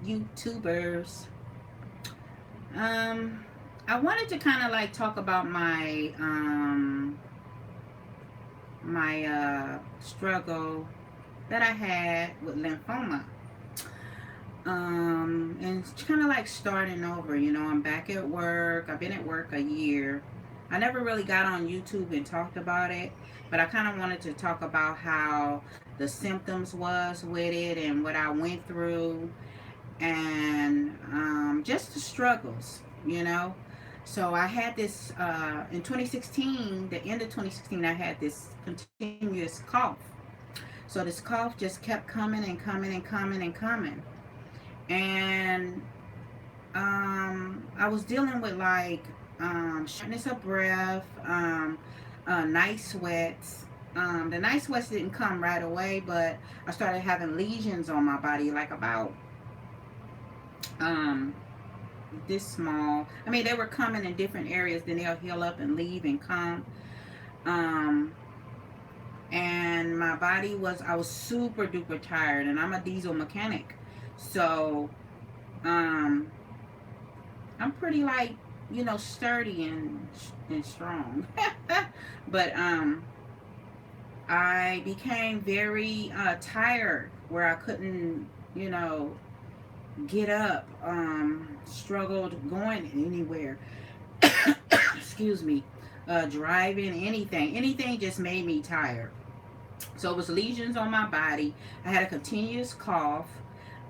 YouTubers. Um, I wanted to kind of like talk about my struggle that I had with lymphoma. And it's kind of like starting over. I'm back at work. I've been at work a year. I never really got on YouTube and talked about it, but I kind of wanted to talk about how the symptoms was with it and what I went through, and just the struggles. So I had this in 2016, the end of 2016, I had this continuous cough. So this cough just kept coming and coming and coming and coming. And I was dealing with like shortness of breath, night sweats. The night sweats didn't come right away, but I started having lesions on my body, like about um, this small. I mean, they were coming in different areas, then they'll heal up and leave and come. Um, and my body was, I was super duper tired, and I'm a diesel mechanic. So, um, I'm pretty like, sturdy and strong. But I became very tired where I couldn't, you know, get up. Struggled going anywhere. Excuse me. Driving, anything just made me tired. So it was lesions on my body. I had a continuous cough.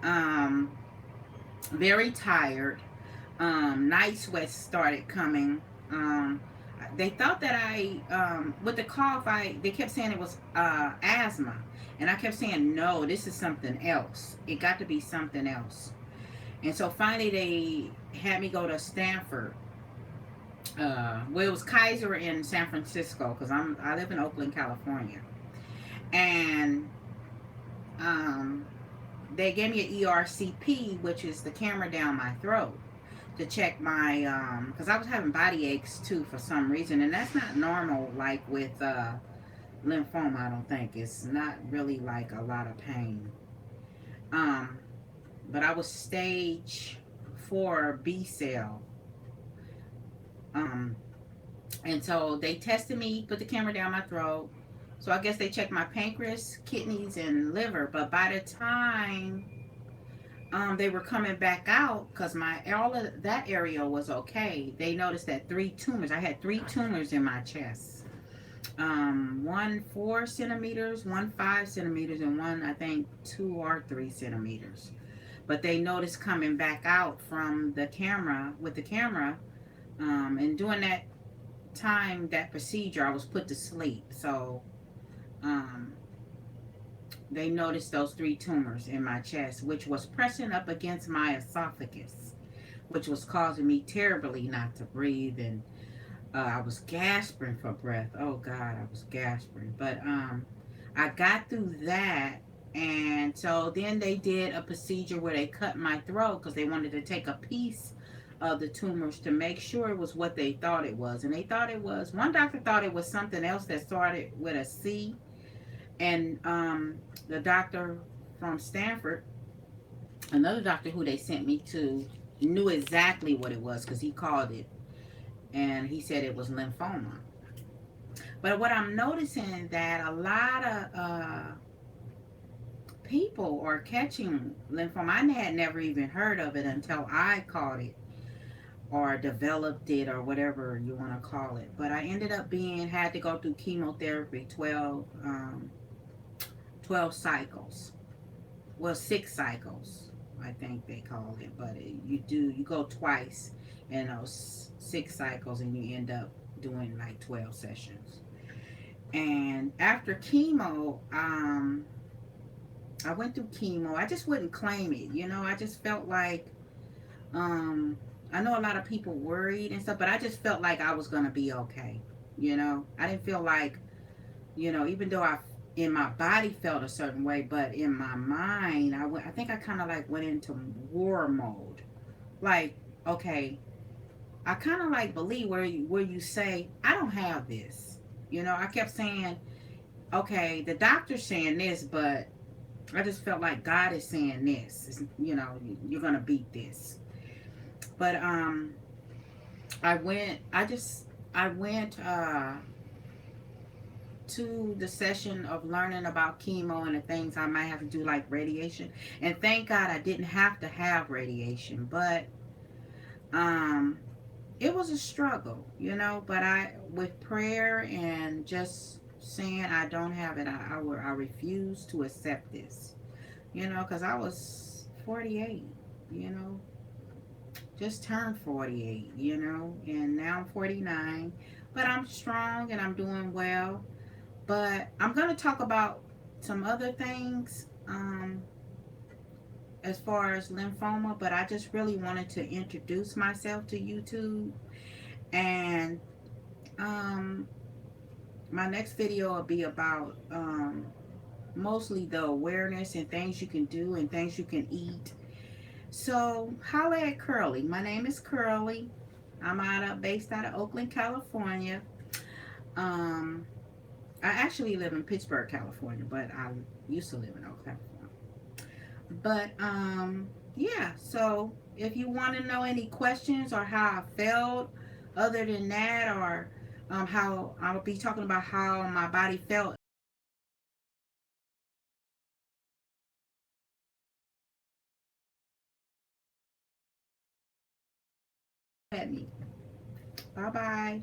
Um, very tired. Night sweats started coming. They thought that with the cough, they kept saying it was asthma, and I kept saying no, this is something else. It got to be something else. And so finally, they had me go to Stanford. Well, it was Kaiser in San Francisco because I live in Oakland, California, and um, they gave me an ERCP, which is the camera down my throat, to check my because I was having body aches too for some reason, and that's not normal like with lymphoma. I don't think it's not really like a lot of pain. Um, but I was stage 4 B cell. Um, and so they tested me, put the camera down my throat. So I guess they checked my pancreas, kidneys, and liver. But by the time they were coming back out, because my all of that area was okay, they noticed that 3 tumors. I had 3 tumors in my chest. One 4 centimeters, one 5 centimeters, and one I think 2 or 3 centimeters. But they noticed coming back out from the camera with the camera, and during that time, that procedure, I was put to sleep. So um, they noticed those 3 tumors in my chest, which was pressing up against my esophagus, which was causing me terribly not to breathe. And I was gasping for breath. Oh, God, I was gasping. But I got through that. And so then they did a procedure where they cut my throat because they wanted to take a piece of the tumors to make sure it was what they thought it was. And they thought it was, one doctor thought it was something else that started with a C. And the doctor from Stanford, another doctor who they sent me to, knew exactly what it was because he called it, and he said it was lymphoma. But what I'm noticing that a lot of people are catching lymphoma. I had never even heard of it until I caught it or developed it or whatever you want to call it. But I ended up had to go through chemotherapy 12 cycles. Well, 6 cycles, I think they call it. But you go twice in those 6 cycles, and you end up doing like 12 sessions. And after chemo, I went through chemo. I just wouldn't claim it. I just felt like, um, I know a lot of people worried and stuff, but I just felt like I was going to be okay. I didn't feel like, even though in my body felt a certain way, but in my mind, I think I kind of like went into war mode. Like, okay, I kind of like believe where you say, I don't have this. I kept saying, okay, the doctor's saying this, but I just felt like God is saying this. You know, you're gonna beat this. But I went. I went to the session of learning about chemo and the things I might have to do, like radiation. And thank God I didn't have to have radiation, but um, it was a struggle, you know. But I, with prayer and just saying I don't have it, I refuse to accept this, you know, because I was 48, you know, just turned 48, you know, and now I'm 49, but I'm strong and I'm doing well. But I'm going to talk about some other things as far as lymphoma, but I just really wanted to introduce myself to YouTube. And um, my next video will be about mostly the awareness and things you can do and things you can eat. So holla at Curly. My name is Curly. I'm based out of Oakland, California. Um, I actually live in Pittsburgh, California, but I used to live in Oakland, California. But yeah. So if you want to know any questions or how I felt, other than that, or how I'll be talking about how my body felt at me. Bye bye.